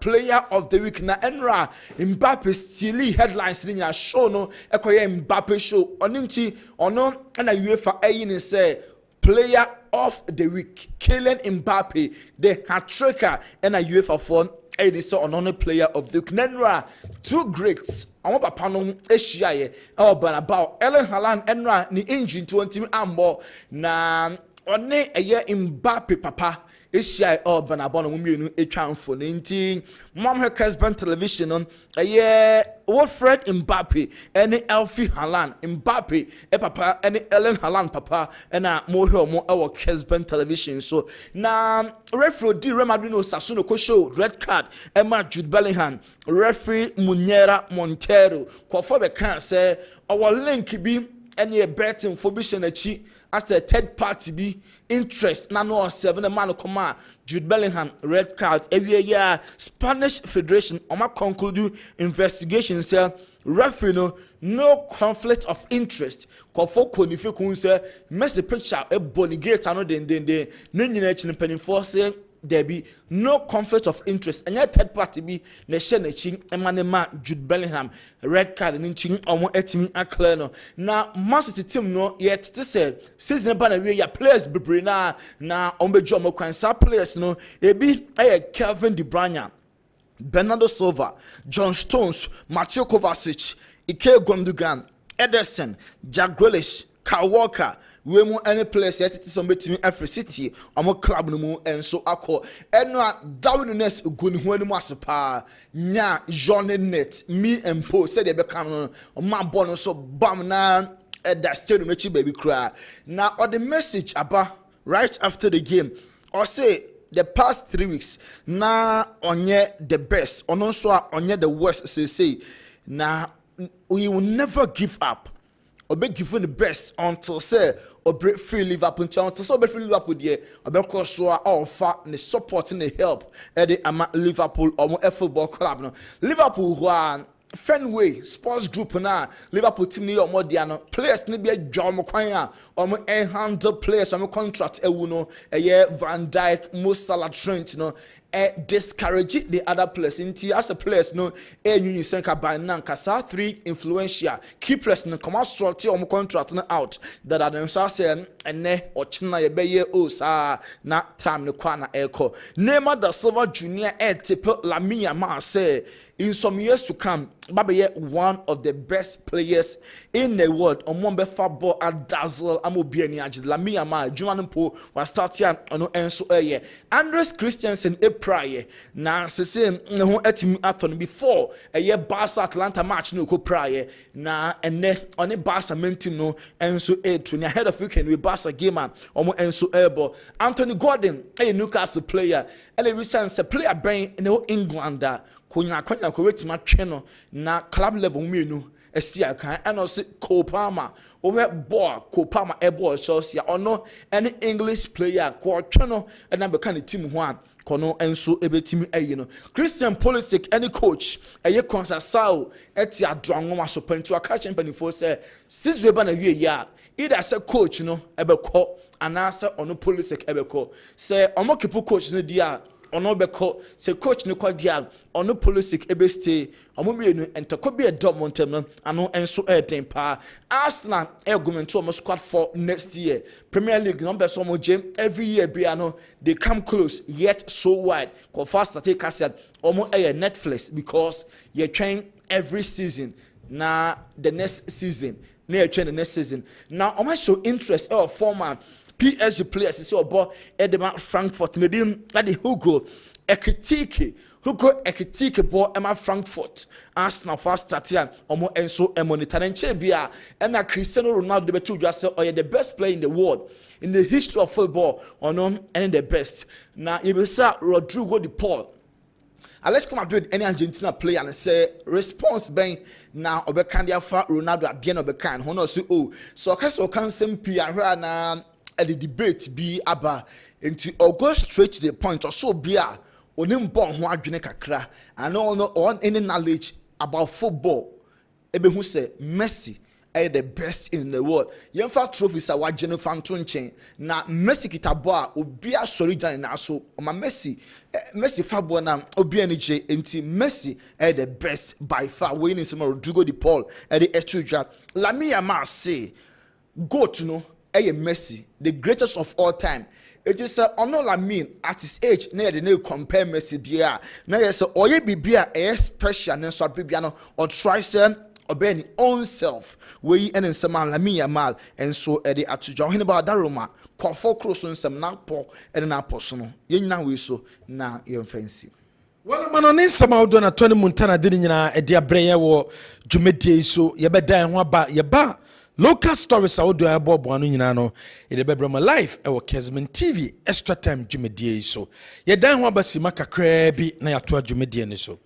player of the week na Enra Mbappe stealing headlines in your show no ekoye Mbappe show onimti ono na UEFA ayin say player of the week Kylian Mbappe the hat-tricker and a UEFA for a so on player of the week Enra two greats amo papa no ehia ye about Ellen Haaland Enra ni engine 20 ambo na one eye Mbappe papa Asia or Banabon Mumu Echan for 19 Mom her Kessben television on a year Wilfred Mbappe any Elfie Haaland Mbappe papa any Ellen Haaland papa and a more our Kessben television so now referee D Remadino Sassuno show red card Emma Jude Bellingham referee Munera Montero Kofobe can say our link be any betting for Bishonachi as a third party be interest na no 7 man come Jude Bellingham red card every year Spanish Federation oma conclude investigation say referee no conflict of interest kofo konife kun say Messi picture e bonigate ano den no nyina chi penifo say there be no conflict of interest and yet third party be na she na chi emanema Jude Bellingham red card ni chi omo etimi aclear no na Man City team no yet to say season ba na we ya players bebre na ombejo mo kwansa players no ebi Kevin De Bruyne, Bernardo Silva, John Stones, Mateo Kovacic, Ike Gundogan, Ederson, Jack Grealish, Kyle Walker we mu any place yet it is on between every city omo club no mu enso akọ eno a Darwinness guni ho animu asepa nya Jonet me and Po said they become no man born so bam na that stadium echi baby cry now or the message about right after the game or say the past 3 weeks na onye the best ono so onye the worst say na we will never give up or be given the best until say or break free Liverpool until so be free Liverpool there or be cause so offer the support and the help at the Liverpool or football club no Liverpool who Fenway Sports Group na Liverpool team ni omo dia no players ni be adwa omo kwan a omo handle players omo contract ewu no Van Dijk Mo Salah Trent no discourage the other players inti as a players no nyuni senka by nan kasa 3 influential key players no come sort omo contract no out that are so say ene ochina ye be ye o sa na time no kwa na eko Neymar da Silva Junior tip Lamine Yamal say in some years to come Babaye one of the best players in the world omombe football at dazzle amobiani age Lamine Yamal Jumanpo was starting ono enso Andres Christensen prior na sese ne ho atimi aton before Barca Atlanta match no ko prior na ene on Barca mentim no enso to ahead of weekend with Barca game omo enso ebo Anthony Gordon Newcastle player and we sense player ben in England konya ko wetima twe no na club level mienu esia kan and also Kopama over ball Kopama e ball Chelsea ono any English player ko twe no and na be kan team ho an kono enso ebetimi ayi no Christian Pulisic any coach eye Consasao eti adranwo so pantu aka champion for say sizwe ba na wie ya either say coach no ebekọ anasa ono Pulisic ebekọ say omo kipu coach no dia ono beko say coach no kwadia ono Pulisic ebe stay omo mienu entako be Dortmund no ano enso den pa Arsenal argument to omo squad for next year Premier League number so omo game every year be ano they come close yet so wide go fast take cassette omo Netflix because you're trying every season na the next season na the next season now omo show interest or format PSG players is about Edema Frankfurt medim at Hugo Ekitike ball Emma Frankfurt Arsenal fast started omo enso monitor and chebia and Cristiano Ronaldo be to just say oh the best player in the world in the history of football or no and the best now you will say Rodrigo de Paul. Let's come up with any Argentina player and say response ben now obekandia fa Ronaldo at the end of the can hono so oh so can same PR na the debate be about into or go straight to the point or so be onim bon ho adwene kakra and on any knowledge about football ebe hu say Messi the best in the world. Yemfa trophies are what Jennifer Antonchen. Na Messi kitaboa obia sorry jan na so. Ma Messi fabo na obia ni J enti Messi the best by far. Winning some Rodrigo de Paul the Etuja. Lamine Yamal say go to know Messi, the greatest of all time. It is honor Lamine at his age, near the new compare Messi dear. Now yes, oye bibia special and so bibiano or try obey his own self. We and in some Lamine Yamal and so Eddie Atuja Oheneba Daruma, call for cross on some napo and an apostle. Yen now we so na your fancy. Well, man, on some out on a 20 Montana didn't a dear brayer or Jumedi so yabeda and waba yaba. Local stories I do Bob one in ano in the bedroom life our Kessben TV extra time Jumedi so ye dan wa basi maka krabi na ya to Jumedi ni so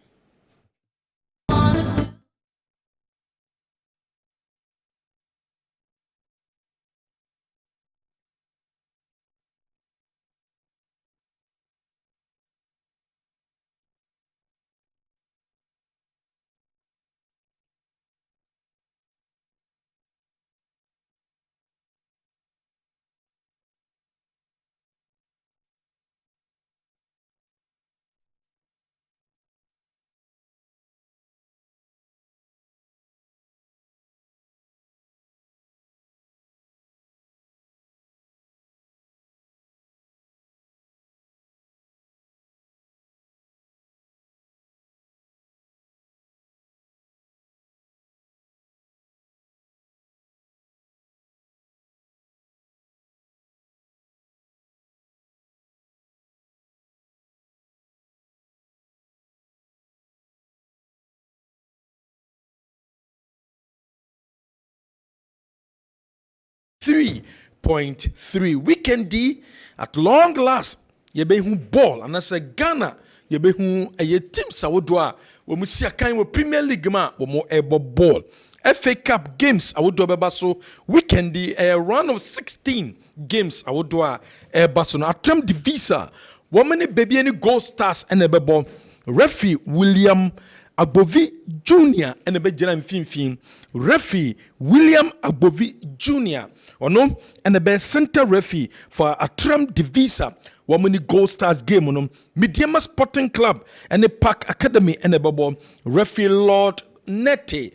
3.3 weekend D at long last yebehu ball and as a Ghana yebehu a team sawodoa we musi akan we Premier League ma we mo ebo ball FA Cup games awodoa beba so weekend D a run of 16 games awodoa eba so no atram divisa woman baby any goal stars and ebebo referee William Agbovi Jr. and a bejana mfimfim referee William Agbovi Jr. Ono and the best center referee for Atram Divisa woman Gold Stars game on Mediama Sporting Club and the Park Academy and the bubble referee Lord Nete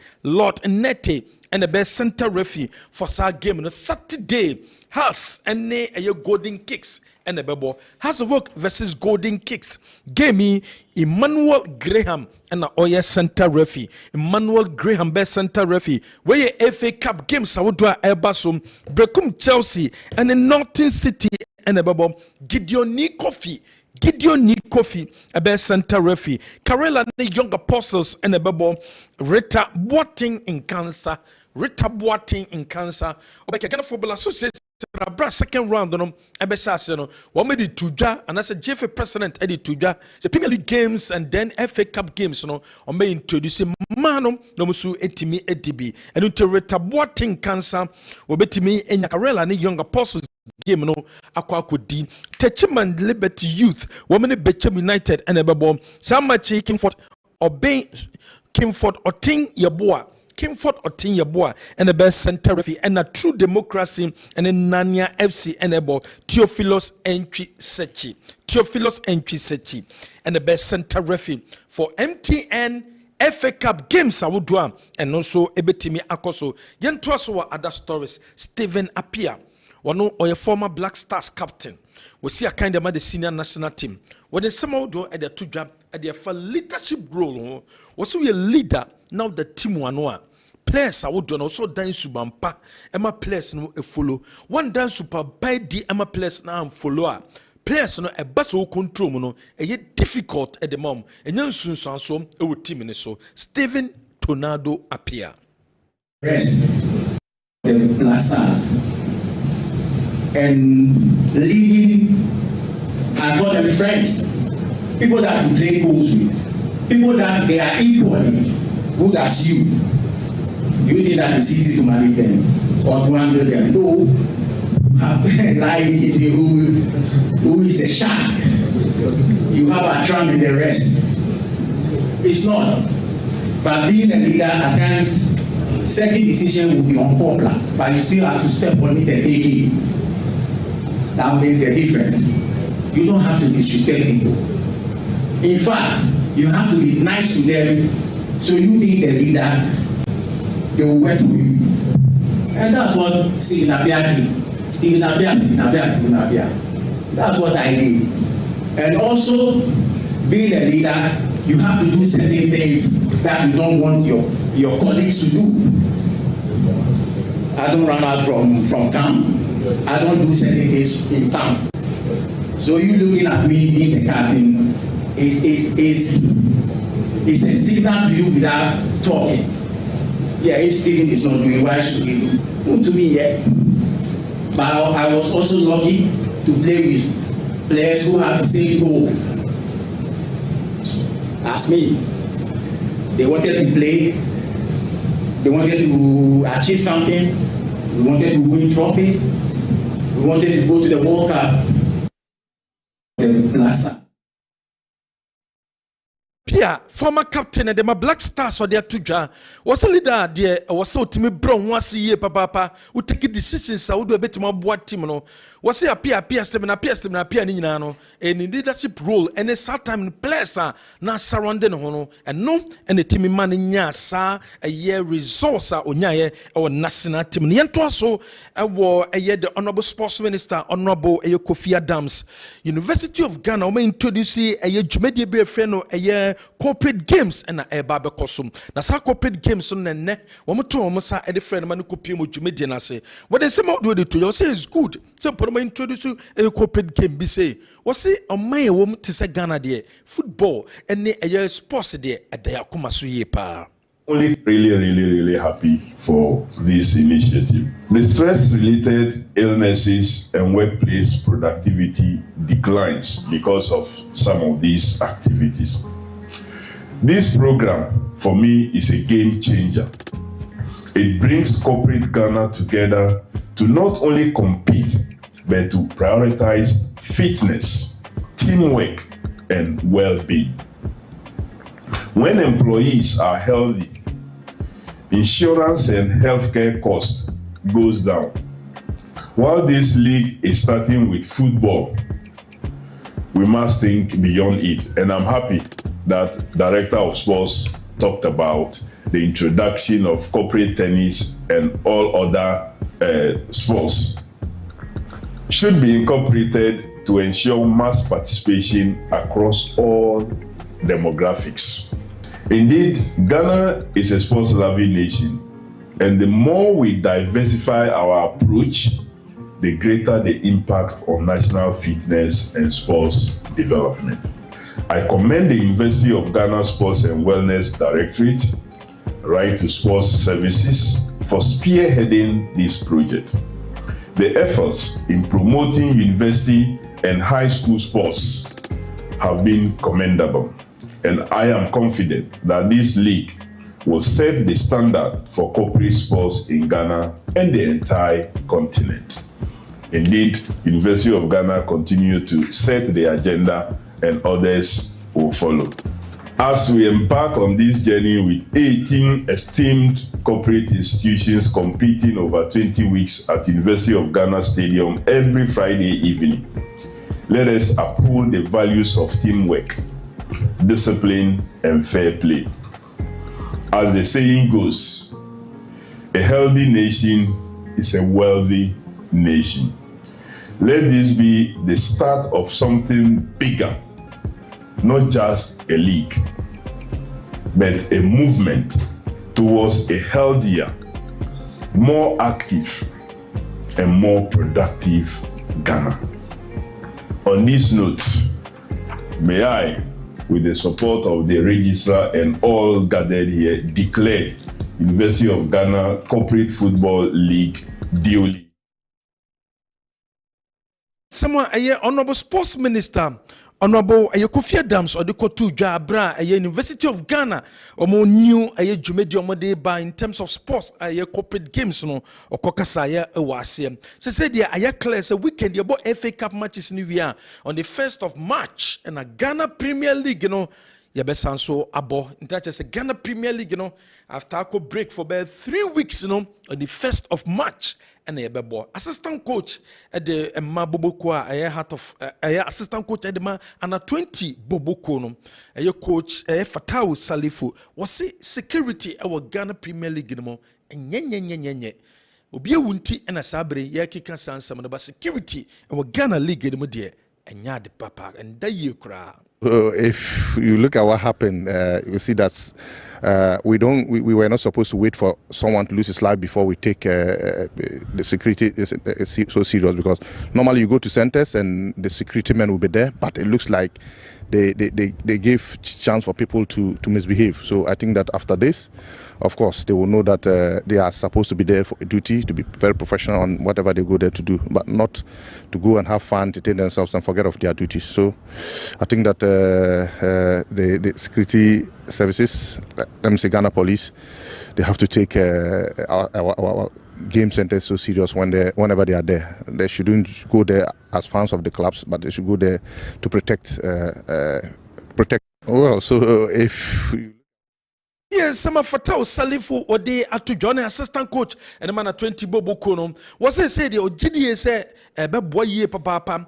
and the best center referee for sa game on Saturday has and a golden kicks and the bubble has a work versus golden kicks game Emmanuel Graham and the Oya center referee Emmanuel Graham best center referee where your FA Cup games I would do Airbusum Brecum Chelsea and the Northern City and the bubble Gideon Kofi a best center referee Karela the Young Apostles and the bubble Rita Boating in cancer okay Ghana Football Association second round no ebesha no one made it tuja and as a JFA president edit tuja the Premier League games and then FA Cup games no on may introduce manum no musu etimi edibi and to retaboating cancer obetimi enya Karela ni Young Apostles game no akwa akodi Techiman Liberty Youth women Bechem United and ebebo Samachi Kingford obey Kingford Oting Yeboa Kimford Otinyeboa and the best center referee and a true democracy and a Nanya FC and about Theophilus Entry Sechi and the best center referee for MTN FA Cup games I would do and also Ebetimi Akoso Yentuaso other stories Stephen Appiah one or a former Black Stars captain we see a kind of the senior national team when they somehow do at the two job at their for leadership role was we a leader now the team one players I would do also dance subampa Emma players no follow one dance super by the Emma players now follow players no a bus control no a difficult at the moment and then soon so a team so Stephen Tornado Appiah rest the Black Stars and leading and got them friends people that you play goals with people that they are equally good as you. You think that it's easy to manage them or to handle them? No. Like who is a shark? You have a trump in the rest. It's not. But being a leader at times certain decision will be unpopular, but you still have to step on it and take it. That makes the difference. You don't have to disrespect people. In fact, you have to be nice to them, so you being the leader, they will work for you. And that's what Stephen Abia did. Stephen Abia. That's what I did. And also, being a leader, you have to do certain things that you don't want your colleagues to do. I don't run out from camp. I don't do certain things in camp. So you looking at me being the captain is a signal to you without talking. Yeah, if Stephen is not doing, why should he do? Not to me yet. But I was also lucky to play with players who have the same goal as me. They wanted to play, they wanted to achieve something, we wanted to win trophies, we wanted to go to the World Cup. The Plaza. Pia, former captain and the Black Stars or their tuja was a leader, dear, was so Timmy Brown once a year, papa, who take decisions. I would do a bit more board team. Was a appear Ninano, and in leadership role, and a certain place now surrounding Hono, and no, and a Timmy man in Yasa, a year resource or Nyaye or national team. Yantoso, I wore a year the Honorable Sports Minister, Honorable Kofi Adams, University of Ghana, may introduce a year Jumedia Friend a year corporate games and a barber costume. Now, some corporate games on the neck, one more almost a friend man who could pay Jumedia. Say, what they say about do it to you say is good. So, put introduce you a corporate game. Be say, what's it on my woman to say Ghana there? Football and a year sports there at the Akumasuye pa. Only really happy for this initiative. The stress-related illnesses and workplace productivity declines because of some of these activities. This program, for me, is a game changer. It brings corporate Ghana together to not only compete, but to prioritize fitness, teamwork, and well-being. When employees are healthy, insurance and healthcare costs goes down. While this league is starting with football, we must think beyond it. And I'm happy that Director of Sports talked about the introduction of corporate tennis and all other sports. Should be incorporated to ensure mass participation across all demographics. Indeed, Ghana is a sports-loving nation, and the more we diversify our approach, the greater the impact on national fitness and sports development. I commend the University of Ghana Sports and Wellness Directorate, Right to Sports Services, for spearheading this project. The efforts in promoting university and high school sports have been commendable, and I am confident that this league will set the standard for corporate sports in Ghana and the entire continent. Indeed, University of Ghana continue to set the agenda and others will follow. As we embark on this journey with 18 esteemed corporate institutions competing over 20 weeks at University of Ghana Stadium every Friday evening, let us uphold the values of teamwork, discipline, and fair play. As the saying goes, a healthy nation is a wealthy nation. Let this be the start of something bigger, not just a league, but a movement towards a healthier, more active, and more productive Ghana. On this note, may I, with the support of the registrar and all gathered here, declare University of Ghana Corporate Football League duly. Someone a honorable sports minister, honorable Kofi Adams or the Kotu Jabra, a University of Ghana, or more new a Jumedi Omodeba in terms of sports, a corporate games no or Kokasaya Awasium. So said the Aya class a weekend about FA Cup matches in the year on the 1st of March and a Ghana Premier League, yɛbɛsan so abɔ ntakyɛ sɛ Ghana Premier League you know, after a break for about 3 weeks you know, on the 1st of March and yɛbɛbɔ assistant coach at the Emma Boboko a heart of assistant coach at the man and a 20 Boboko no coach Fatau Salifu was say security our Ghana Premier League no nye obi ewunti na sabre yɛkeka sansam no ba security our Ghana League no deɛ enya de papa and da ye kra. If you look at what happened, you see that we were not supposed to wait for someone to lose his life before we take the security is so serious, because normally you go to centers and the security men will be there, but it looks like they gave chance for people to misbehave. So I think that after this, of course, they will know that they are supposed to be there for duty, to be very professional on whatever they go there to do, but not to go and have fun, entertain themselves and forget of their duties. So I think that the security services, let me say Ghana Police, they have to take our game centers so serious whenever they are there. They shouldn't go there as fans of the clubs, but they should go there to protect. Well, so if yes, some of Fatau Salifu or they are to join assistant coach and a man at 20 Bobo Kono was say the OGDA say boy papa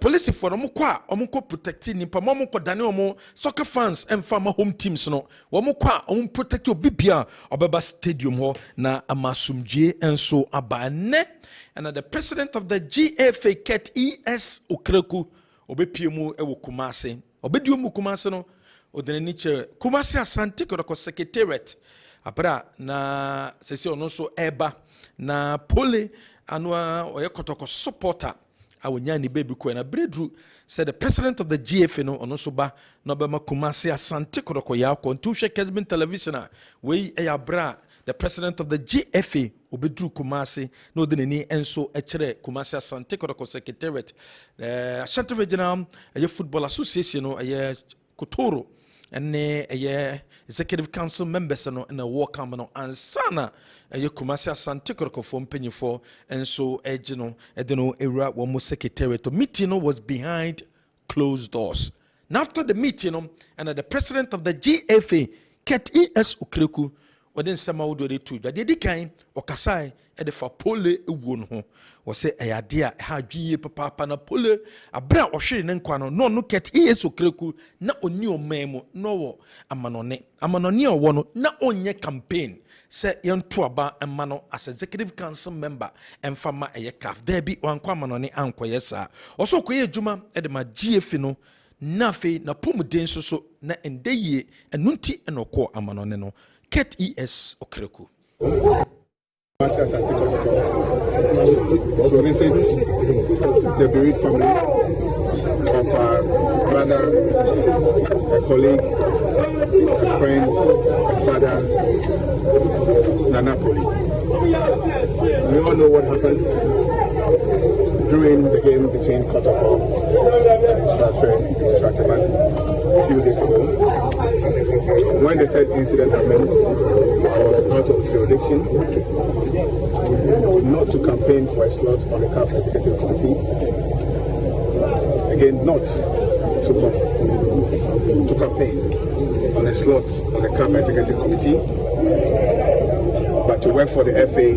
police for Omuko protecting in Pamoko Daniel soccer fans and farmer home teams no Wamukwa protect your BPR or Baba Stadium ho na Amasumje and so abane and the president of the GFA Ket ES Okreku Obepiemu Ewo Kumase Obediumu Kumase no Odeneniche Kumasi Asante Kodako Secretariat Abra na sesi ono so eba na pole anwa oyekotoko supporter awonyani baby ko na Bredru said the president of the GFA no ono so ba no bema Kumasi Asante Kodako ya ko ntuhwe Kessben television we eyabra the president of the GFA Obedru Kumasi no deneni enso echere Kumasi Asante Kodako Secretariat Ashanti Regional Football Association no Kotoro and executive council members no in a walk no ansana Kumasi Asante Kodako from penny for and so edeno era one secretariat meeting was behind closed doors. Now after the meeting and the president of the GFA Ket ES Okreku within some of the two that they kind or Kasai at the for pole won ho was say a idea how ye papa na pole a bra or sharing and quano no Ket ES Okreku na on new memo no amanone or one na on your campaign say young tuaba and mano as executive council member and farmer a calf there be one quamanone anqua yes sir also quay juma at my GFino nafe na pomuden so na ende ye enunti enoko amanone no Ket ES Okreku. To visit the bereaved family of a brother, a colleague, a friend, a father, Nanapoli. We all know what happened during the game between Kotoko and Stratman a few days ago. When the said incident happened, I was out of jurisdiction, not to campaign for a slot on the CAF Executive Committee. Again, not to campaign on a slot on the CAF Executive Committee, but to work for the FA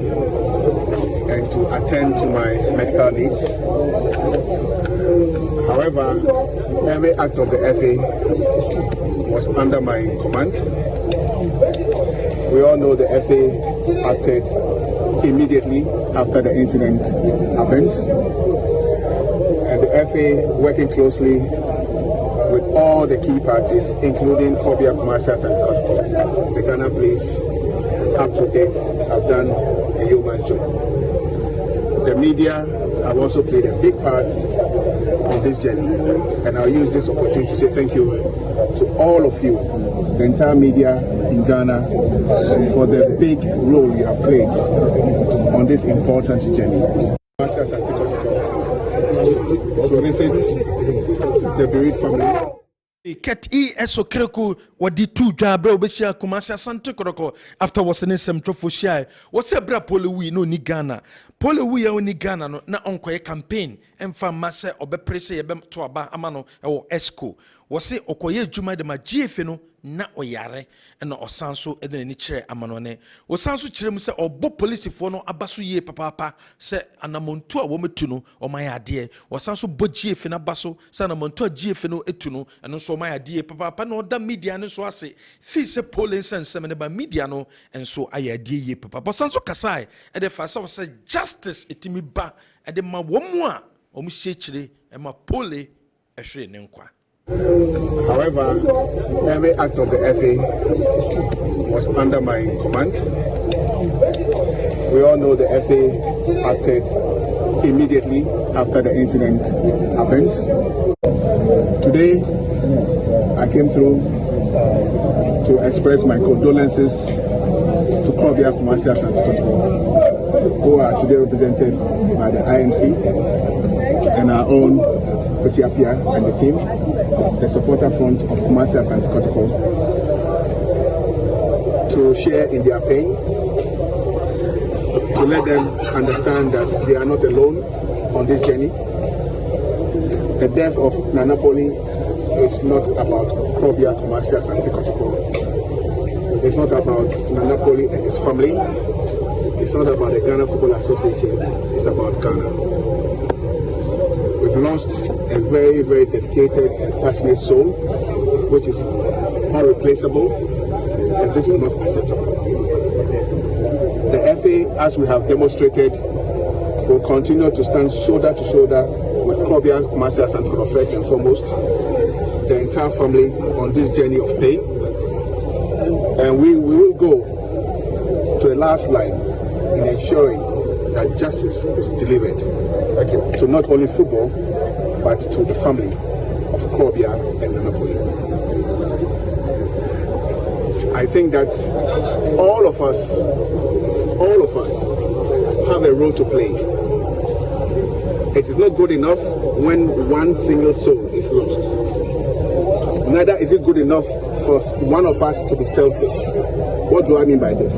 and to attend to my medical needs. However, every act of the FA was under my command. We all know the FA acted immediately after the incident happened, and the FA working closely with all the key parties, including Kobia Kumasi and the Ghana Police, up to date, have done a human job. The media have also played a big part in this journey, and I'll use this opportunity to say thank you to all of you, the entire media in Ghana, for the big role you have played on this important journey. To visit the bereaved family. Ket ES Okreku wadi tu dwabra obesia Kumasi Asante Kodako after was in some trofo what's a bra polewi no ni Ghana polewi ya ni Ghana no na onkoye campaign emfa mase obeprese yebem to aba amano ewo esco wɔse ɔkɔyɛ adwuma de ma GFA no na ɔyare ɛna ɔsan so ɛde n'ani kyerɛ amanɔne ɔsan so kyerɛ mu sɛ ɔbɔ polisifoɔ no aba so yie papaapa sɛ anamontu a wɔmɛtu no ɔmayɛ adeɛ ɔsan so bɔ GFA no aba so sɛ anamontu a GFA no ɛtu no ɛno nso ɔmayɛ adeɛ papaapa na ɔda media no so ase fii sɛ polling nsɛnsɛm ne ba media no nso ayɛ adeɛ yie papaapa ɔsan so kasae ɛde fa sɛ justice ɛtumi ba ɛde ma wɔn mu a wɔn hyɛ kyerɛ ɛma pole ɛhwere ne nkwa. However, every act of the FA was under my command. We all know the FA acted immediately after the incident happened. Today, I came through to express my condolences to Kobia Kumasi and Kotoko, who are today represented by the IMC and our own Pia and the team, the supporter front of Kumasi and Kotoko, to share in their pain, to let them understand that they are not alone on this journey. The death of Nanapoli is not about Kobia Kumasi and Kotoko. It's not about Nanapoli and his family. It's not about the Ghana Football Association. It's about Ghana. We've lost a very, very dedicated and passionate soul, which is irreplaceable, and this is not acceptable. The FA, as we have demonstrated, will continue to stand shoulder to shoulder with Kobia Kumasi and Kotoko first and foremost, the entire family on this journey of pain, and we will go to the last line in ensuring that justice is delivered to not only football but to the family of Kobia and Nanapoli. I think that all of us have a role to play. It is not good enough when one single soul is lost. Neither is it good enough for one of us to be selfish. What do I mean by this?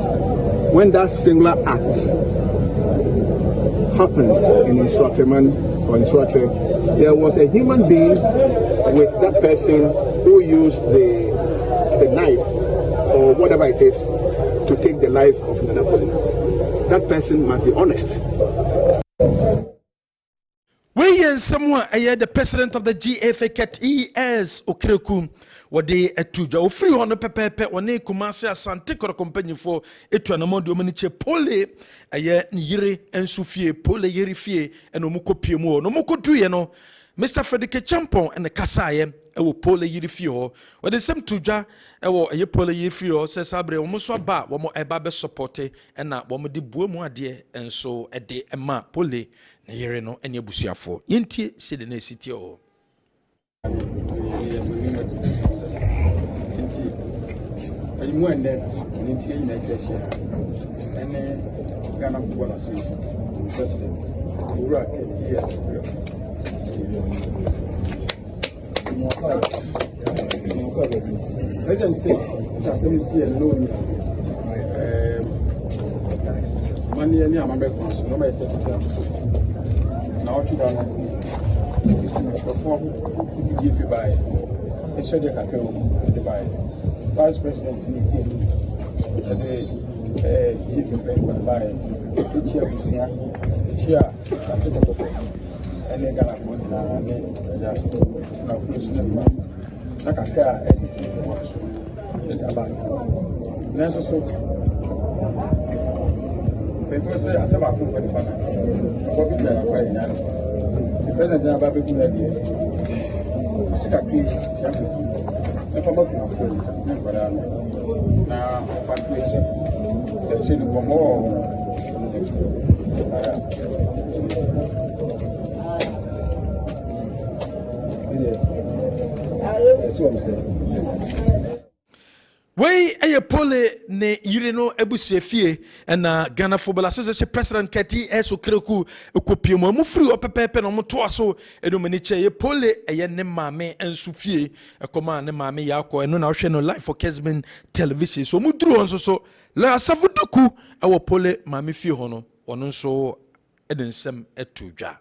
When that singular act happened in Nsrateman or Nsrate, there was a human being with that person who used the knife or whatever it is to take the life of Nanapoli. That person must be honest. Someone, the president of the GFA Cat ES Okreku, what they etuja, free on the pepe, when they Kumasi Asante Kora company for Etuanamo Dominice Pole, a year Nire and Sufie, Pole Yerifie, and Omuko Piemo, Nomoko Duyeno, Mr. Frederick Champon and the Kasaye, a Pole Yerifio, or the same tuja, a Pole Yerifio, says Abre, almost a bar, one more a babe supporte, and not one of the Buemo dear, and so a day a ma Pole. Na yere no enya busuafo yenti se de na city o enti ani mo ende enti ina kwese ene Ghana Football Association president ura KTS let us say just see alone money any amambe kwanso no ma say now to perform if you buy a study buy vice president chief executive buy chair and then Ghana for na people say I said I come for the banner. What we are quite young. The president of Baby Good. Secretary, if I'm not now, fact, the children for more. That's what I'm saying. Wey eye pole ne yireno ebusefie na Ghana Football Association president Kati eso kreku ekopiemu mu free opepepe no mo to aso edomaniche ye pole eye ne maame ensufie ekoma ne maame yakọ eno na hwe no live for Kessben television so mu duru onso so la savudoku ewo pole maame fie ho no ono nso edensem etudwa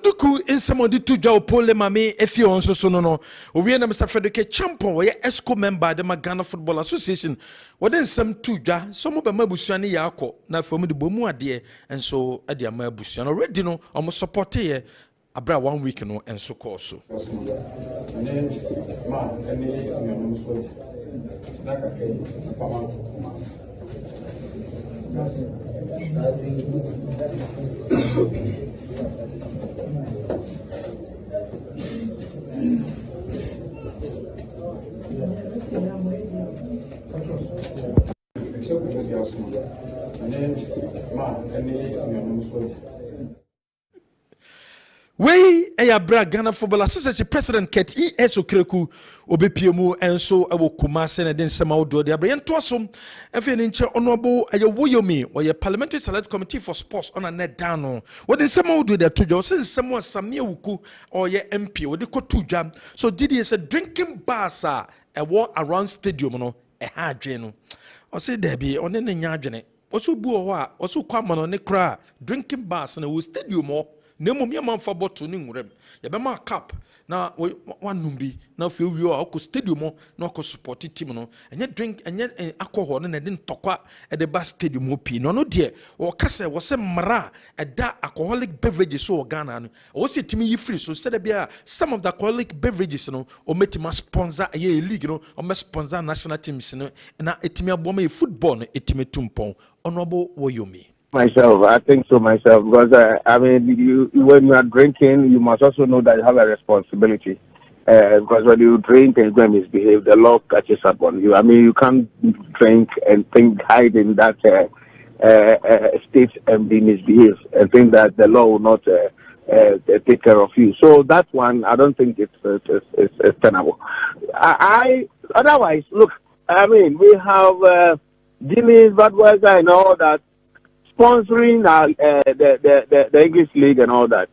Duku in some of the two job pole mame if you also so no we na Mr. Frederick Champion we ESCO member the Ghana Football Association what in some two ja some of mabusuane ya akọ na from the bomu ade and so ade mabusuane already no almost support here abra 1 week no and so course so we Bra Ghana Football Association President Ket E.S. Okreku obepiemu enso ewo Kumase na den sema odo de abra yento asom efe ne nche honorable Woyomi or Parliamentary Select Committee for Sports on a net down what den sema odo de tojo since sema Samia Wuku or ye MP or de kotujam so did he say drinking bars ewo around stadium no ha adwen no o say there be one ne nya adwene o so bu o ho o so kwama no ne kra drinking bars na wo stadium o nemo me man fa bottle ni nwurem ye be ma cap na wanum bi na fe wi o ko stadium na ko support team no enye drink enye alcohol na de ntokwa e de ba stadium opi no de o kase wo se mra e da alcoholic beverages so Ghana no o se timi yi free so said bia some of the alcoholic beverages no o metima sponsor a league no o me sponsor national teams no na etimi aboma e football no etimi tumpon honorable Woyomi. Myself, I think so myself, because I mean, when you are drinking, you must also know that you have a responsibility. Because when you drink and go and misbehave, the law catches up on you. I mean, you can't drink and hide in that state and be misbehaved and think that the law will not take care of you. So that one, I don't think it's tenable. Otherwise, look, I mean, we have Guinness, Budweiser, and all that sponsoring the English League and all that,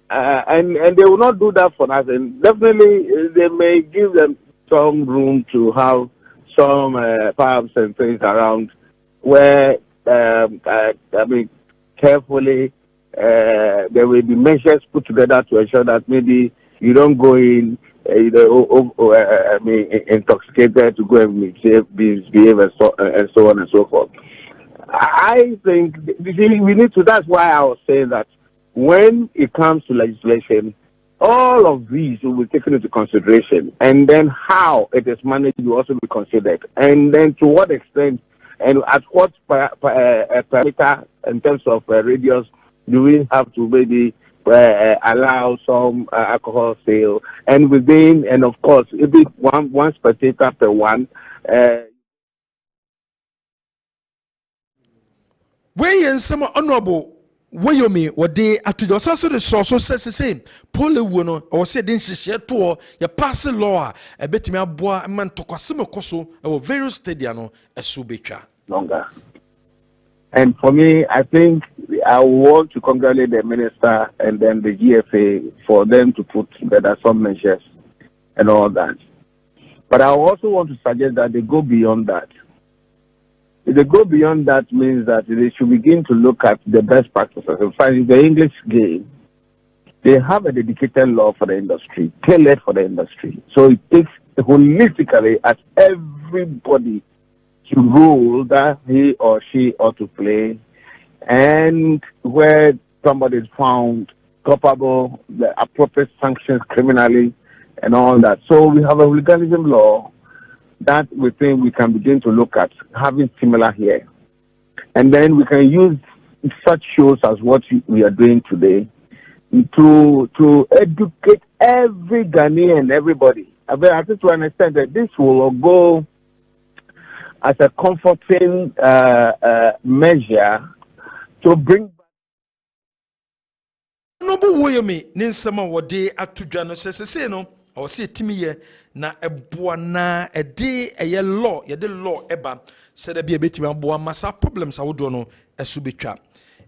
and they will not do that for nothing. Definitely, they may give them some room to have some pubs and things around where I mean, carefully there will be measures put together to ensure that maybe you don't go in, I mean, intoxicated to go and misbehave and so on and so forth. I think we need to. That's why I was saying that when it comes to legislation, all of these will be taken into consideration, and then how it is managed will also be considered, and then to what extent and at what parameter in terms of radius do we have to maybe allow some alcohol sale, and within, and of course, if it's one spectator per one. We in some honorable Woyomi or day at the also the source says the same. Pole Wono or said in share to ya pass a law a bit me a bois a man to Cosimo Coso or various stadiano a subicha. Longer. And for me, I think I want to congratulate the minister and then the GFA for them to put together some measures and all that. But I also want to suggest that they go beyond that. If they go beyond that, means that they should begin to look at the best practices. In fact, in the English game, they have a dedicated law for the industry, tailored for the industry. So it takes holistically at everybody to rule that he or she ought to play, and where somebody is found culpable, the appropriate sanctions criminally and all that. So we have a hooliganism law that we think we can begin to look at having similar here. And then we can use such shows as what we are doing today to educate every Ghanaian, everybody. But I think to understand that this will go as a comforting measure to bring. No, but wait a minute. Ninsama wode atudwa no sese no. I was say timi na eboa na ede eye law, ye de law eba. Said there be a bit aboa massa problems awodo no esu betwa.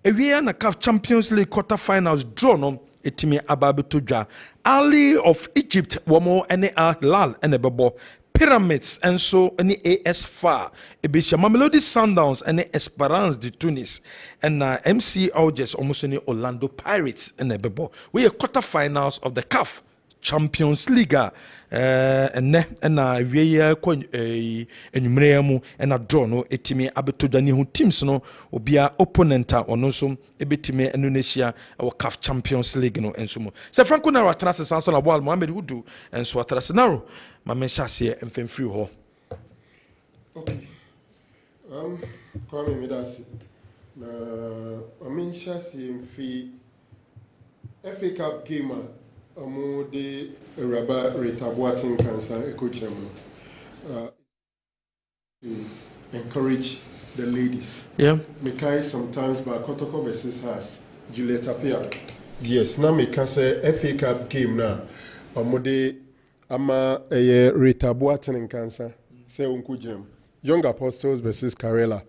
Ewie na CAF Champions League quarter-finals draw no etimi ababetodwa. Ali of Egypt womo ene Al Hilal ene bebo. Pyramids and so any AS Far, Ebisha Mamelodi Sundowns and Esperance de Tunis and MC Alges almost any Orlando Pirates and Ebebo. We are quarterfinals of the CAF Champions League and we are coin a numeramu and a draw no etime abetodani who teams no obia opponent or no so ebetime Indonesia our CAF Champions League no and so mo. Se Franco na watrase sanso na ball Mohamed Hudu and so watrase naro ma mention here and free ho. Okay. Kwame Midasi. Na I mention see FA Cup game Amo de Raba Retabuatin Cancer Ecocham to encourage the ladies. Yeah. Mekai sometimes by Kotoko versus has Juliet appear. Yes, now me can say FA Cup game now. Amo de Ama Retabuatin Cancer. Say Unkujam. Young Apostles versus Karela.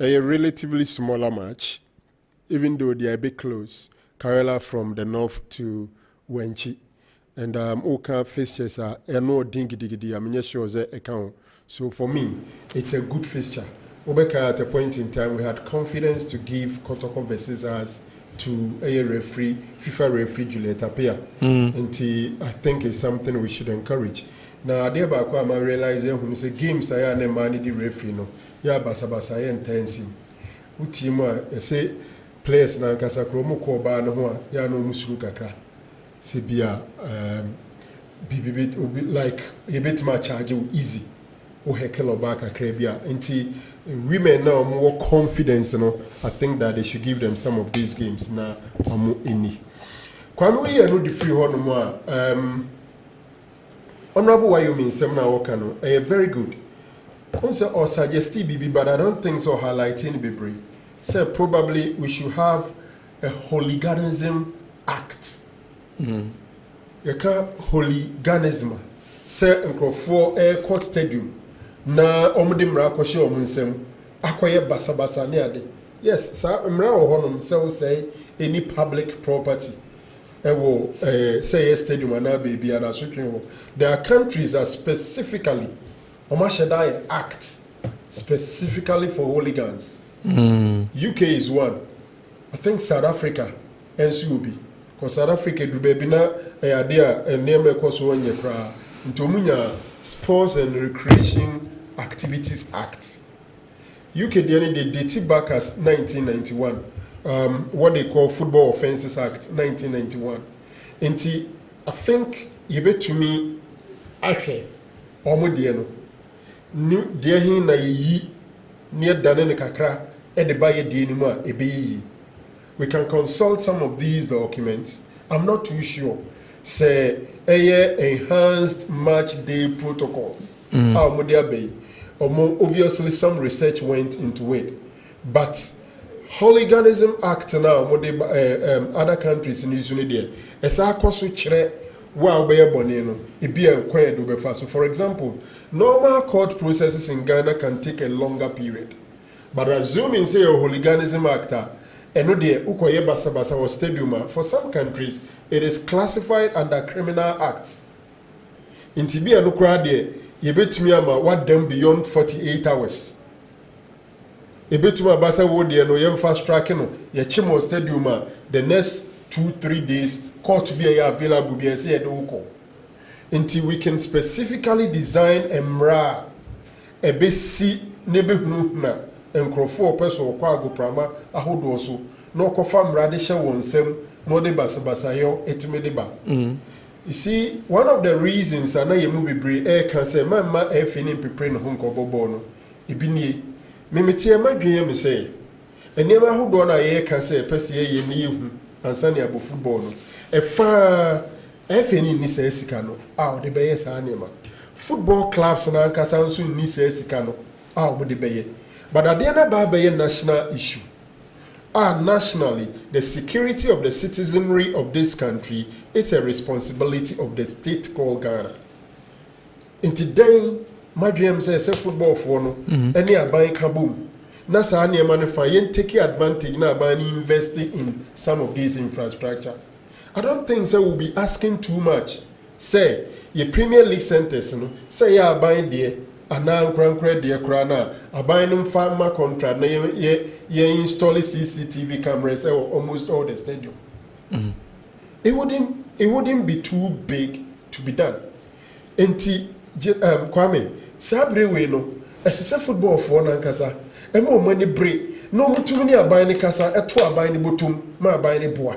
A relatively smaller match, even though they are a bit close. Karela from the north to Wenchi, and Oka fixtures are no dingy. I'm not sure that account. So for me, it's a good fixture. Obeka at a point in time we had confidence to give Kotoko versus us to a referee, FIFA referee Juliet Apia, and I think it's something we should encourage. Now, I realize when you say games, I am managing the referee. No, yeah, basa intense. Utima, say players na kasa kromo ko ba no ho ya no musuru kakra. Sibia like a bit more charge easy. O hekel oba kakra bia. Nti women now more confidence, you know. I think that they should give them some of these games na amu any. Kwame we no the free ho no mo Honorable Wyoming Semna Okano, very good. Also, or suggest BB, but I don't think so. Highlighting BB. So probably we should have a hooliganism act. You can't hooliganism. Say uncle for a court stadium. Na omudim rakoshe omunsem. Akoye basa neade. Yes, sir. Mra ohonum say any public property. Say a stadium and a baby and a there are countries that specifically Omashadai act specifically for hooligans. UK is one. I think South Africa NCUB. Because South Africa do baby na idea and name a course one year into Munya Sports and Recreation Activities Act. UK they date back as 1991. What they call Football Offences Act 1991. And I think you bet to me, Ashe, Omudiano, New Deahin na ye near Danene Kakra, and the Baye Dinima, Ebe. We can consult some of these documents. I'm not too sure. Say, enhanced match day protocols. How would there be? Obviously, some research went into it. But Hooliganism Act now, what other countries in Israel there. As I cost chere wa be boneno, it be a quiet do be fast. So, for example, normal court processes in Ghana can take a longer period. But assuming say a Hooliganism Act, and no de ukoye basa or stadium, for some countries it is classified under criminal acts. In Tibia no crowd there, you bet me ama what them beyond 48 hours. Ebetuma basa wo de no yem fast track no ye chimo stadium the next 2-3 days court be available be say e do ko until we can specifically design a mra ebesi nebehunu na enkrofo person kwa agoprama ahodo so no kofa mra de hye wonsem no de basa yo etime de ba You see, one of the reasons I know you move be air can say, my FNM preparing a hunk of bono. Ibini, Mimitia, my dream say, and never who don't I can say, Pessia, ye knew, and Sunny about football. A far FNM Nisa Esicano, out the Bayes Anima. Football clubs and Ancasan soon Nisa Esicano, out with the Bay. But at the end of a national issue. Nationally, the security of the citizenry of this country, it's a responsibility of the state called Ghana. In today, my dream says a football for no, any are buying kaboom. Nasa any manufacturing take advantage now by investing in some of these infrastructure. I don't think they will be asking too much. Say, your Premier League centers, say you are buying there. Anan grand credit dear crana, a binding farmer contract, ye install CCTV cameras almost all the stadium. It wouldn't be too big to be done. Enti Kwame, Sabre we no, as a football for Nankasa, and more money break. No more too many are buying the casa, a two are buying the bottom, my buying the boy.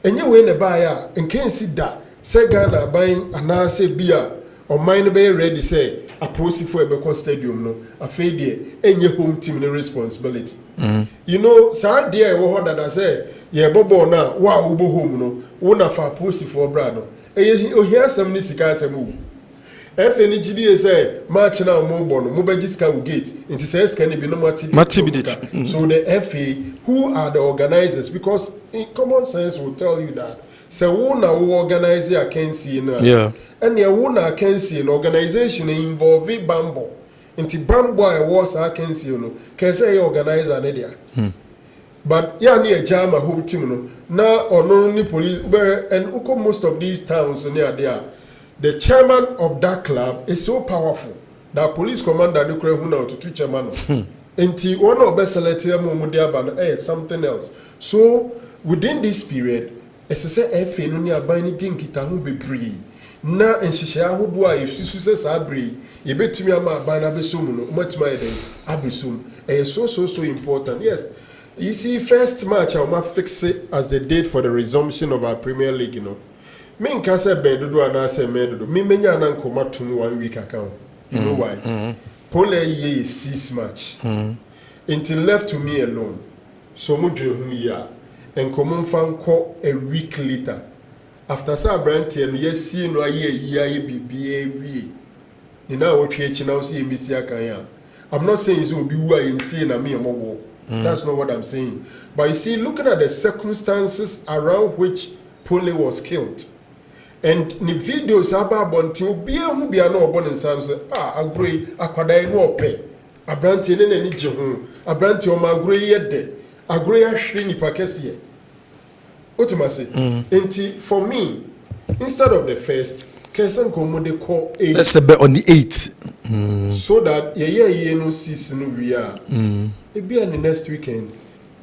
And you win the buyer and can't see that. Say Ghana buying a nase beer or mine be ready say. A process for a Becon stadium, no, a failure, any home team responsibility. You know, sad dear, what that I say, yeah, Bobo now, wow, Ubo home, no, one of our pussy for Brano. Oh, here's some Nisikas and move. FNGD say, March now, Mobon, Mobajiska will get, into says can it be no matibidit. So the FA, who are the organizers, because in common sense will tell you that. So, who organize I can see now. Yeah. And your one can see an organization involving Bambo. Into Bambo, I was I can see can say organizer an idea. But yeah, near Jama home team now or no only police and most of these towns near there. The chairman of that club is so powerful that police commander the Krehuna to two chairman. Into one of best selected Mudiaban something else. So within this period, as I say, if you know buying anything, it will be free. Na enhyehyɛ ahodoɔ a yɛsusu sɛ saa bere yɛbɛtumi ama aban no abɛsom no ɔmatumi ayɛ dɛn abɛsom ɛyɛ so important. Yes, you see, first match I will fix it as the date for the resumption of our Premier League. You know, me nka sɛ bɛn dodo anaasɛ mɛ dodo me menya na nkɔma tom 1 week account. You know why? Pole ye 6 match until left to me alone. So mo dwe ho yi a nkɔmɔ mfa nkɔ a week later. After some brand and yes, see no ye be you know what you now see Misia. I'm not saying it will be why you see in a mere war. That's not what I'm saying. But you see, looking at the circumstances around which Pole was killed, and the videos about Bontin be who be no born in Sam say, agree, I no pay. A brand in any jehun, a brand to my agree yet de, agree a shrini pakesi. Ultimately, for me, instead of the first, Kessben commode call 8. Let's say on the 8th. So that no season we are. It be on the next weekend.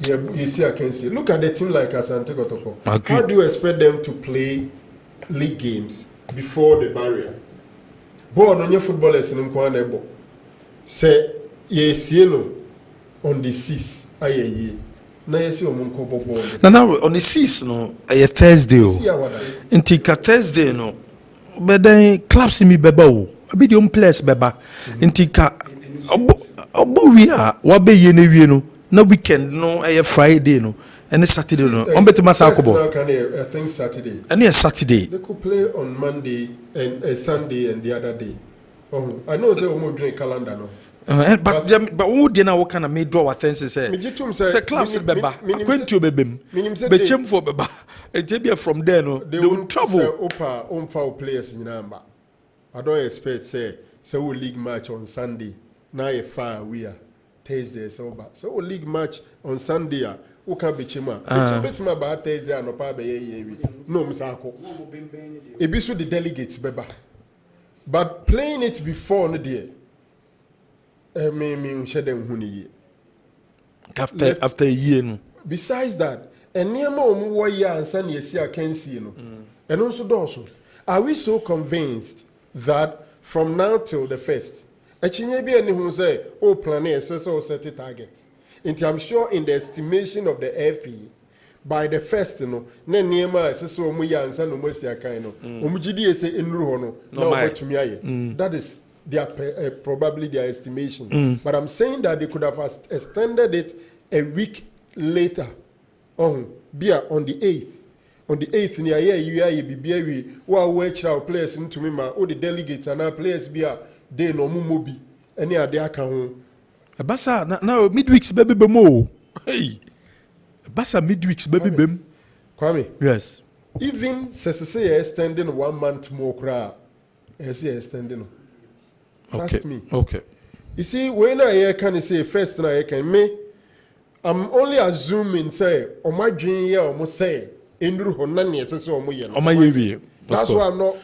You see, I can say, look at the team like Asante Kotoko. How do you expect them to play league games before the barrier? Born on your footballers in Nkwanebo. Say, yes, on the 6th, aye. Now on the 6th, no, a Thursday. Intika Thursday, no, but then clubs in me beba, a bit on place beba. Intika, we are what be ye no weekend, no, a Friday, no, and a Saturday, no, on better Masakobo. I think Saturday. And yes, Saturday. They could play on Monday and Sunday and the other day. Oh, I know they will drink calendar, no. But who did not kind of made draw attention? Say, class beba, acquaint you bebim, bechem for beba, and maybe from there, no, they will travel. Opa, on foul players in number. I don't expect, say, so league match on Sunday. Now a far we are Thursday, so league match on Sunday. Who can be chima? Betima about Thursday and Opa no Misako. It be so the delegates beba, but playing it before no dear. After a year, no. Besides that, and near more year and son, yes, I can see no. And also, are we so convinced that from now till the first, a Chinyabi and who say, oh, plan a set targets? And I'm sure in the estimation of the FE, by the first no na niema sese omu ya ansa no mosi akan no omu gidi ese enuru ho no na obetumi aye that is their probably their estimation but I'm saying that they could have extended it a week later bia on the 8th ni aye you aye bibia wi wa chira players ntumi ma o the delegates and players bia dey no mu mobi ene ade aka ho Basa na midweeks baby bemo. Hey. Basa midweeks baby bem. Kwame. Yes. Even say extending 1 month more cra. Extending. Trust me. Okay. You see, when I can say first I can me, I'm only assuming say on my dream here almost say Indru Honani say that's why I'm not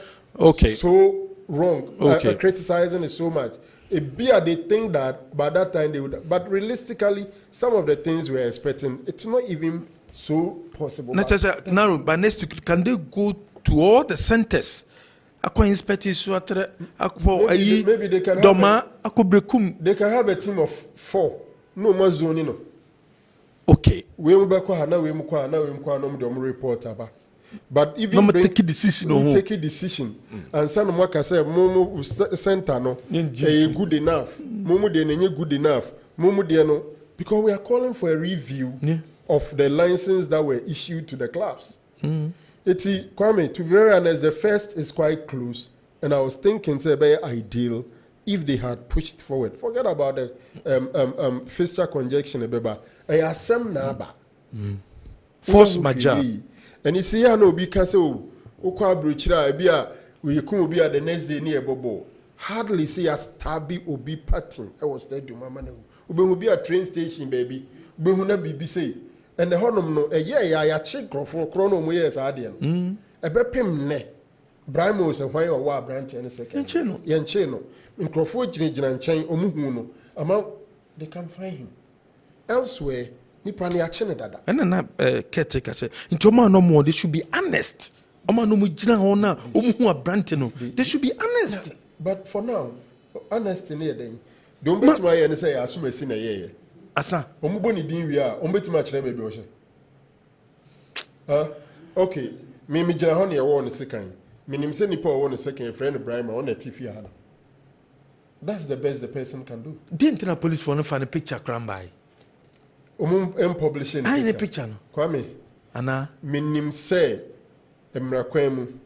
so wrong. Okay. Criticizing it so much. It be they think that by that time they would, but realistically, some of the things we're expecting, it's not even so possible. Now, by next week, can they go to all the centers? Maybe they can have a team of 4. No more zoning. No. Okay. We report about. But even take a decision, take a decision, and some of what I say, Momo center no, good enough. Momo de good enough. Momo de no, because we are calling for a review of the licenses that were issued to the clubs. It's Kwame, to be very honest, the first is quite close, and I was thinking, say, very ideal if they had pushed forward. Forget about the fixture conjunction, beba. I assume naba. Force major. And you see, I know because Okwa Bruchira, we could be at the next day near Bobo. Hardly see a stabby or be patting. I was there to Mamma. We will be at train station, baby. We will not be say. And the honor no, a year I check for chrono years Adian. A bepim ne. Brimos and why or wa branch and a second. Yancheno. In Crawford and Chain Omuno. Amount they can find him. Elsewhere. And then caretaker said, into man no more, they should be honest. They should be honest. But for now, honest in here, don't bet my and say, I assume a sinner here. Asa, Omuboni din we are, bet much baby ocean. Okay, Mimi Jahoni, I want a second. Minim send Paul one a second friend of Brian on a TV. That's the best the person can do. Didn't the police for no find a picture cram by? Publishing a picture. Kwame. Anna. Minim say Emrakwemu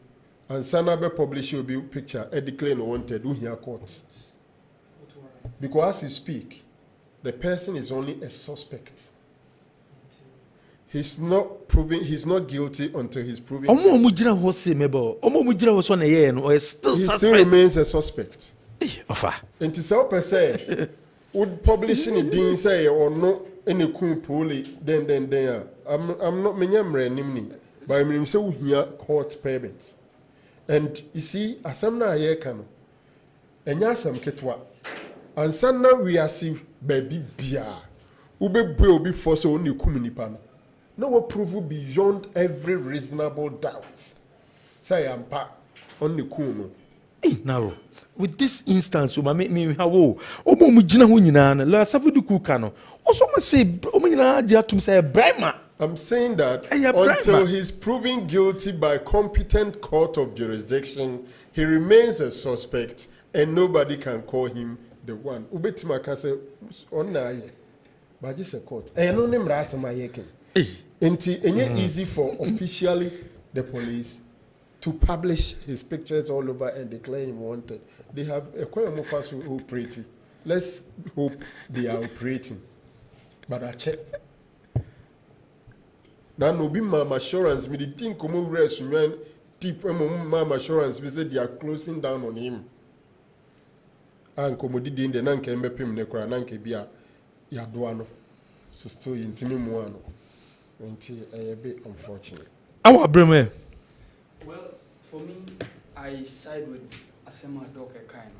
and Sanabe publish your picture declare wanted do here court. Because as he speak, the person is only a suspect. He's not guilty until he's proven. He still remains a suspect. And to say per se would publishing it didn't say or no any cool poorly then I'm not menyamre nimni by me say we here court payment. And you see asamna ye kano enya asam ketwa ansanna we asi baby bia ube bwe obi for so oni kum nipa no no we prove beyond every reasonable doubt say am pa oni kum no now with this instance o ma me hawo o mo mu gina ho nyina na la safudu kuka no o so mo say o mo nyina dia tum say Brahma. I'm saying that until he's proven guilty by competent court of jurisdiction, he remains a suspect and nobody can call him the one. Ubetima can say, but it's a court. And no name Rasamayeke. It's easy for officially the police to publish his pictures all over and declare him wanted. They have a quite more fast operating. Let's hope they are operating. But I check. Now, no be mama assurance. Me the thing come over as when tip mama assurance. We say they are closing down on him. And come di in the nanke mbepim nekora nanke bia ya doano. So still intimi muano. Until a bit unfortunate. Our Breme. Well, for me, I side with Asema Doka kind.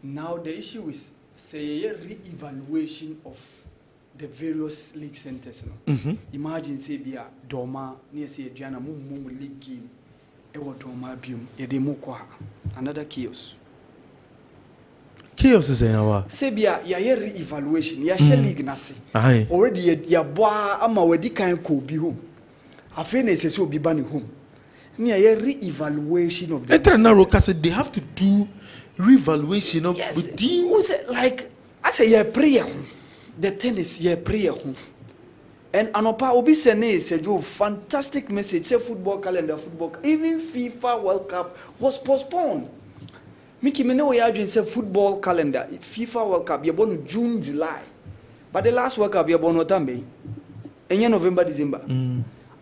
Now the issue is say a re-evaluation of the various league centers. Imagine say be a Doma near say Diana Mum league game. Ewa Doma bium Edemukwa. Another chaos. chaos is in our. Sebia, ya re-evaluation, ya share league nasi. Aye. Already ya boa ama wedi kan ko bi home. Afi na ese so bi ba ni home. Ni ya re-evaluation of the. Eternal said they have to do re-evaluation of within. Like I say, ya prayer. The tennis, ya prayer. And Anopa Obi Sene said, "You fantastic message. Say football calendar, football. Even FIFA World Cup was postponed. Miki mene we are say football calendar. FIFA World Cup you born June, July, but the last World Cup you born Otambe. Enye November, December.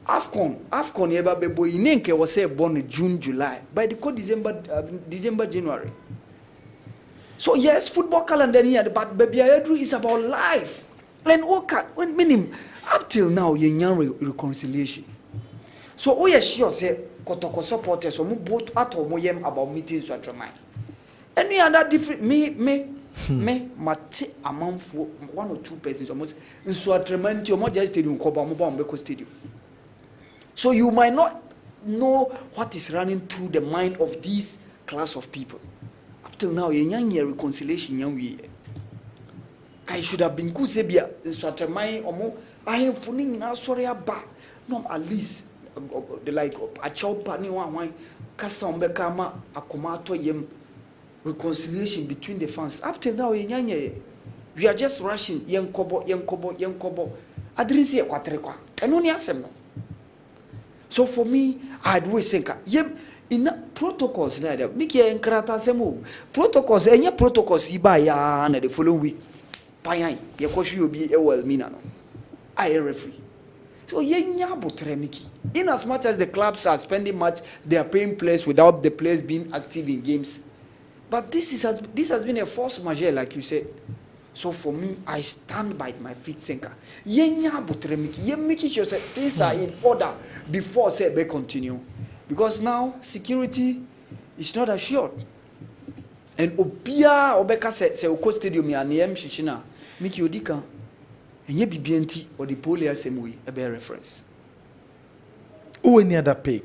Afcon yeba bebo inenke was say born June, July. By the code December, January. So yes, football calendar here, but baby is about life. And when meaning up till now, you reconciliation. So, we are sure say, Kotoko supporters, so both at home about meetings to try. Any other different me, mate amount for 1 or 2 persons almost in so a tremendous Moja Stadium, Kobambo Stadium. So, you might not know what is running through the mind of these class of people. Up till now, you reconciliation, young. I should have been good, Sebia, Stratamai, or more. I am phoning now, sorry, about no, at least the like a chop, one, Casambekama, a comato yem reconciliation between the fans. Up till now, we are just rushing, young Kobo. I didn't see a quatrequa, and only ask them. So for me, I'd always think, in protocols, Mickey and Krata Semo protocols, and your protocols, Ibaya, and the following week. Payai, your coach will be a well minano. I referee. So in as much as the clubs are spending much, they are paying players without the players being active in games. But this has been a force majeure, like you said. So for me, I stand by my feet, Senka. Making sure things are in order before say they continue. Because now security is not assured. And Obia Obeka se Oko Stadium ya niem shishina Miki Odika enye BBNT or the Polia Semui a bear reference. Who any other pig?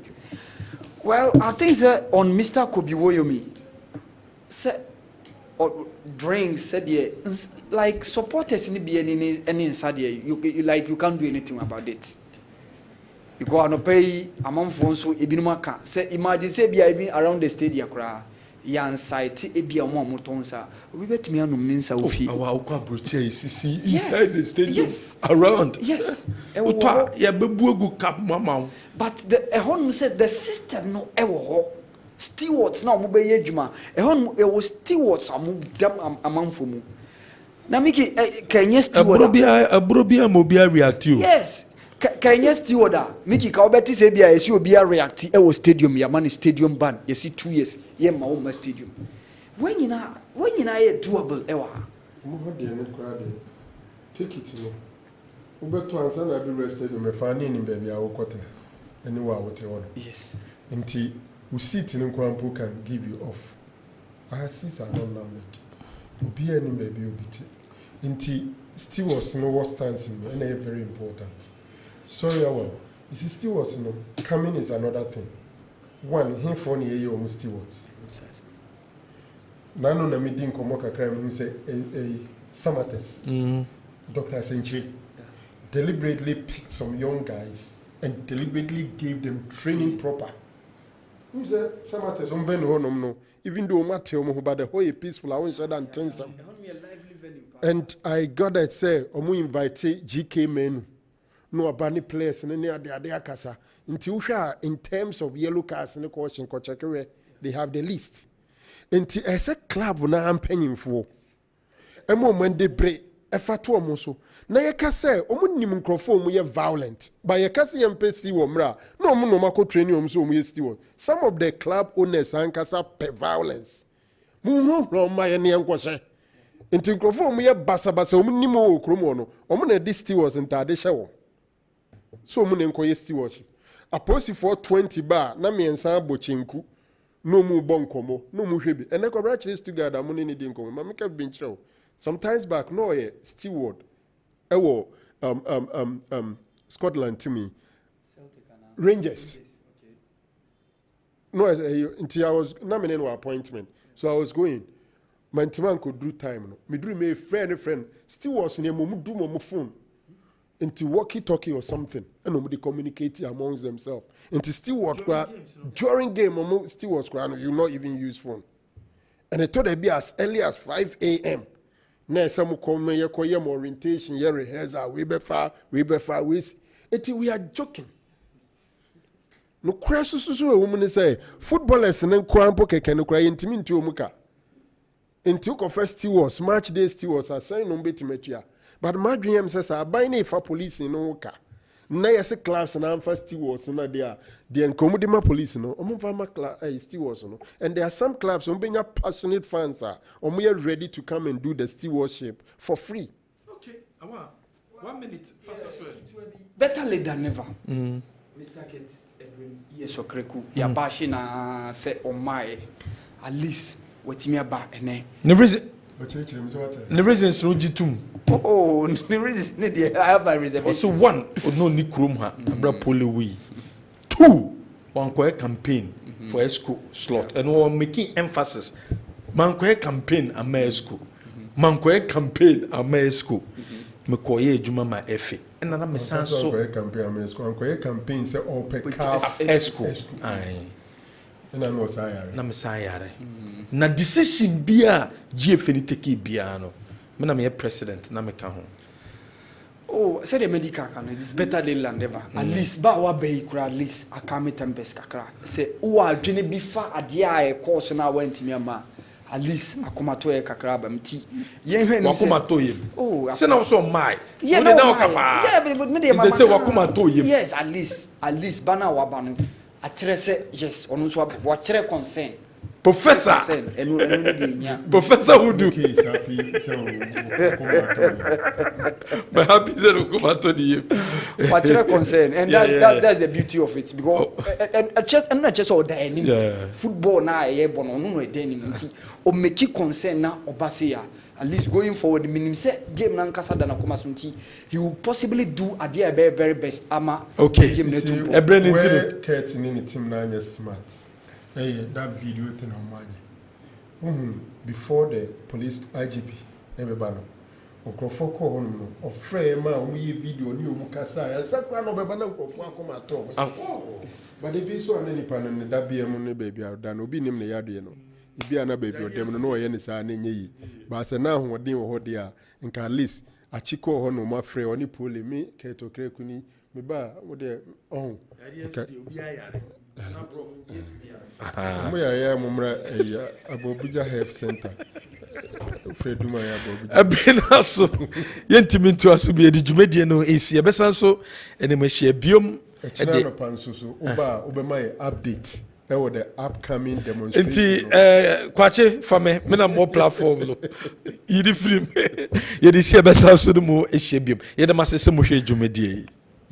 Well, I think on Mr. Kobiwoyomi said or drinks said like supporters in the any inside you like you can't do anything about it. You go on pay among phones ibinumaka say imagine say be even around the stadium cry. Yan site ebia mo motonsa obi betimi anu minsa ofi our okwa broche isisi inside the stadium around utwa ya bebu egu cap mama but the ehon says the system no ewo ho stewards na mo be yedwuma ehon e was stewards am dam amanfo mu na miki kanye steward abrobia mobia react you yes Kanye steward Miki ka obeti se bia esi obi a react e wo stadium ya man stadium ban yesi 2 years ye ma wo ma stadium when you na ye doable e wa mo ho de ne kra de take it no ubeto ansa na be stadium e fa ni be bia wo kote eni wa wo te won yes nti u seat ni kwampo can give you off I seats are not numbered obi eni be bi obi ti nti stewards no what stands in and very important. Sorry, well, you see, stewards, no, coming is another thing. One, him for ni almost stewards. Nano na meeting komoka crime who say a Samates, Dr. Century, deliberately picked some young guys and deliberately gave them training proper. Who say Samates no, even though Matthew but the whole peaceful, I won't shut down some. And I got that say, Omu invite GK men. No abani players and any other akasa. In terms of yellow cards and the coaching kochekere, they have the list. Until as a club na I'm paying for. A moment they break a fatu amoso. Na yakase, omu microphone we violent. By yakasi MPC womra. No mako training omso we still. Some of the club owners ankasa pe violence. Muhu from my any ankwashe. Until microphone we basa omu nimo okromo omu na this stewards and tadesha. So mune nkoye stewardship. Aposi for 20 bar na miensa bochinku no mu bonkomo no mu hwebi. Ene ko actually together mune ni dinkomo. Ma make have been chiro. Sometimes back no ye steward ewo Scotland to me. Rangers. No until I was nominated for appointment. So I was going. mantiman could do time no me do me friend still was near mum do mum phone into walkie talkie or something and nobody communicate amongst themselves into still what during game still was you not even use phone and it told be as early as 5 a.m. Now some come here orientation here rehearsal we be far we are joking. No crisis so a woman say footballers and crampo keke cry intimi nti omuka nti ko first stewards match day stewards assign no betimetua but my dream says I buy na for police no ka na yes clubs na first stewards na there the enkomudima police no omfa stewards no and there are some clubs ombenya passionate fans are ready to come and do the stewardship for free. Okay, awa 1 minute first as well. Better late than never. Mr. Kate yes okreku ya bashi na say on my at least wetimi aba ene the reason is no jitum the reason I have my reservation also one no ni krom ha abra poliwi 2 one campaign for ESCO slot and we making emphasis man campaign ama ESCO man campaign ama ESCO me koye ejuma ma efe na na me san so campaign ama ESCO campaign say all pe ESCO ai na no sayare na me sayare na decision bia GF ni take bia no me na me president na me ka ho oh say the medical can it's better than ever at least ba wa be kura at least akame tempest kakra say wo adwene bi fa ade a course na wantimi ama at least akomato e kakra ba mti yen hwe ni say wakomato yem oh say na so mai we dey na okapa they say wakomato yem yes at least bana wa ba no a kire say yes onu so wa kire concern professor enu de nya professor who do happy so but happy say wakomato di yem wa kire concern and that's the beauty of it because and not just all the football na e bono no e den nti o make concern na obasia at least going forward minim say game na nkasa da na koma so nti he will possibly do a dia very best ama game na to Ebren into Kurt ni team na nya smart that video thing on mine before the police IGP everybody okrofo ko hono no ofre ma o yi video ni o mukasa ya sakwa no beba na okrofo akoma to but the be so anani pa no da bia mu ne baby da no obi nim ne yade no ibi ana baby odem no no ye ne sa na nyi ba se na hoden wo hode a nka list achiko ho no ma frɛ oni pole me keto kreku ni me ba wo de obi ayare na prof mo ya mumra abobuja health center Freduma ya abobuja abena so yentimi ntu aso bi edi dwumadie no esi ebesan so ene ma hia biom e no panso so oba my update the upcoming demonstration nti kwache fame me na mo platform no yidi film yedi si ebesan so no mo ehia biom yedi ma sese mo hwe dwumadie